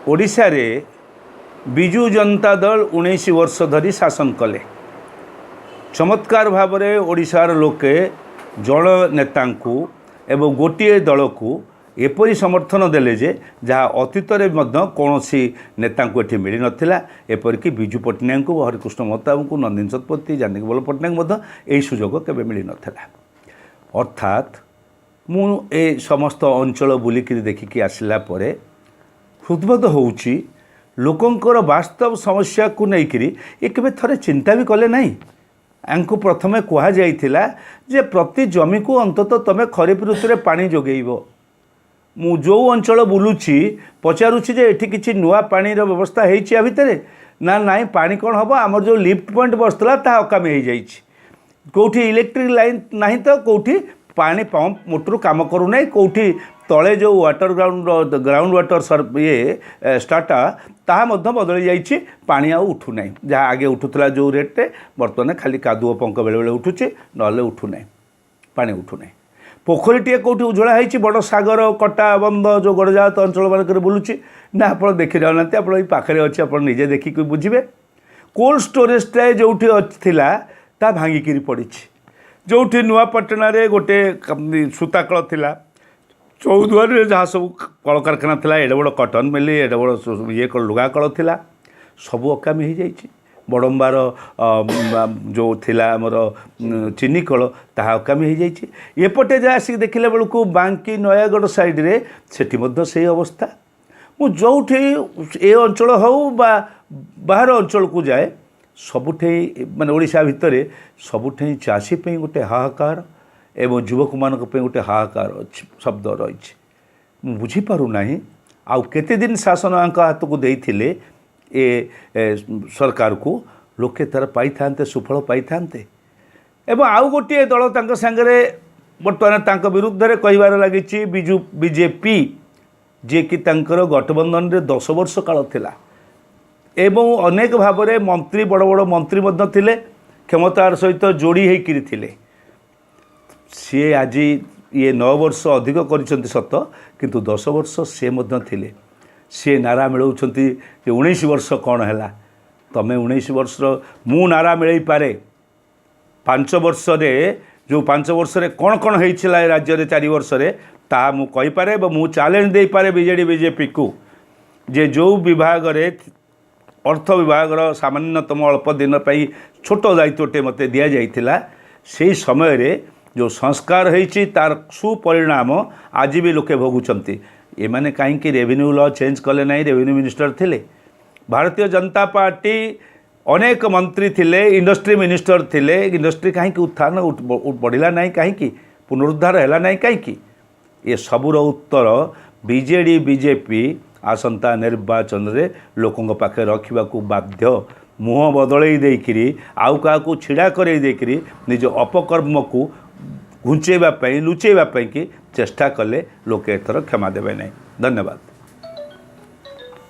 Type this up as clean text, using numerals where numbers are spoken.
ओडिशा रे विजु जनता दल 19 वर्ष धरी शासन कले। चमत्कार भाव में ओडिशार लोके जन नेता एवं गोटे दल को एपरी समर्थन देले जे जहाँ अतीत में कौन नेता को ये मिल नाला। एपरिक विजु पट्टनायक को, हरिकृष्ण महताब को, नंदिनी शतपथी, जानकी बल्लभ पट्टनायक यही सुजोग केवे मिल नाला। अर्थात मु समस्त अंचल बुलिक देखिकी आसला परे हृदबोध होउची लोकंकर वास्तव समस्या को लेकर ये केवे थरे चिंता भी कले नहीं। यांकु प्रथमे कहा जाइथिला जे प्रति जमी को अंततः तमे खरीफ ऋतु रे पानी जोगेइबो। मु जो अंचल बुलुची पचारुची जे एठी किछि नुआ पानीर व्यवस्था हेइछि आ भितरे ना नाई पानी कोन हबो। हमर जो लिफ्ट पॉइंट बसतला ता अकामी हे जाइछि। कोठी इलेक्ट्रिक लाइन नाही तो कोठी पानी पंप मोटर काम करू नहीं। कोठी तले जो वाटर ग्राउंड वाटर ये स्टार्टा ताहा मध्य बदली जाइछि। पानी आ उठू नहीं। जहाँ आगे उठुला जो रेट्रे बर्तमान खाली कादुओ पंक बेले बेले उठुचे नले उठू नहीं। पानी उठू नहीं। पोखरीटे कौटी उज्जला होती बड़ सागर कटा बंध जो गड़जात अंचल मानक बुलूची ना आप देखी जाना आप पाखे अच्छे आप निजे देखिक बुझे। कोल्ड स्टोरेजटा जो ता भांगिकी पड़ी जो नुआपाटना गोटे सूताकल थिला चौदुआर जहाँ सब कल कारखाना था एडे बड़ कटन मिल एडे बड़ ये लुगा कल थिला सबू अकामी हो जाइए। बड़म्बार जो थिला आमर चीनी कल ताहा अकामी हो जाइए। एपटे जहाँ आसिक देखला बेलू बांकी नयागढ़ साइड रे सेठी मध्य से अवस्था। मु जोठी ए अंचल हो बाहर अंचल को जाए सबुठे माने ओडिशा भितर सबुठे चाषी पे गोटे हाहाकार एवं युवक मानक पे गोटे हाहाकार शब्द रही। बुझीपारू नहीं आउ केते दिन शासन हाथ को देइथिले ए सरकार को लोके तार पाई थांते सुफल पाई थांते। एवं आउ गोटे दल तांको संगरे बर्तमान तांको विरुद्ध रे कहिबार लागिछि बिजु बीजेपी जे कि तांकर गठबंधन रे 10 वर्ष काल थिला एवं अनेक भाव में मंत्री बड़ बड़ मंत्री मध्य थिले क्षमतार सहित जोड़ी होकर थिले। सी आज ये 9 वर्ष अधिक कर सत किंतु 10 वर्ष से मध्य थिले। सी नारा मिलाउछंती 19 वर्ष कौन है तमें 19 वर्ष मु नारा मिलई पारे 5 वर्ष रे जो 5 वर्ष रे कौन कौन होइछला राज्य रे 4 वर्ष रे ता मु कहि पारे मु चैलेंज दे पारे बीजेडी बीजेपी को जे जो विभाग रे अर्थ विभाग सामान्यतम अल्प दिन पर छोट दायित्वटे मत दि जाइथिला से समय रे जो संस्कार होइछि तार सुपरिणाम आज भी लोके भोगुचंती। एमाने कहीं रेवेन्यू लॉ चेंज कले नहीं। रेवेन्यू मिनिस्टर थिले भारतीय जनता पार्टी अनेक मंत्री थिले इंडस्ट्री मिनिस्टर थिले। इंडस्ट्री कहीं उत्थान बढ़िला नहीं कहीं पुनरुद्धार है नहीं कहीं ये सबूर उत्तर बीजेडी बीजेपी आसंता निर्वाचन रे लोकों पाखे रखा बाध्य। मुह बदल देकरी आउ क्या छिड़ा कर निज अपकर्म को घुंचेवाई लुचेवाई की चेष्टा कले लोके एथर क्षमा देवे नहीं। धन्यवाद।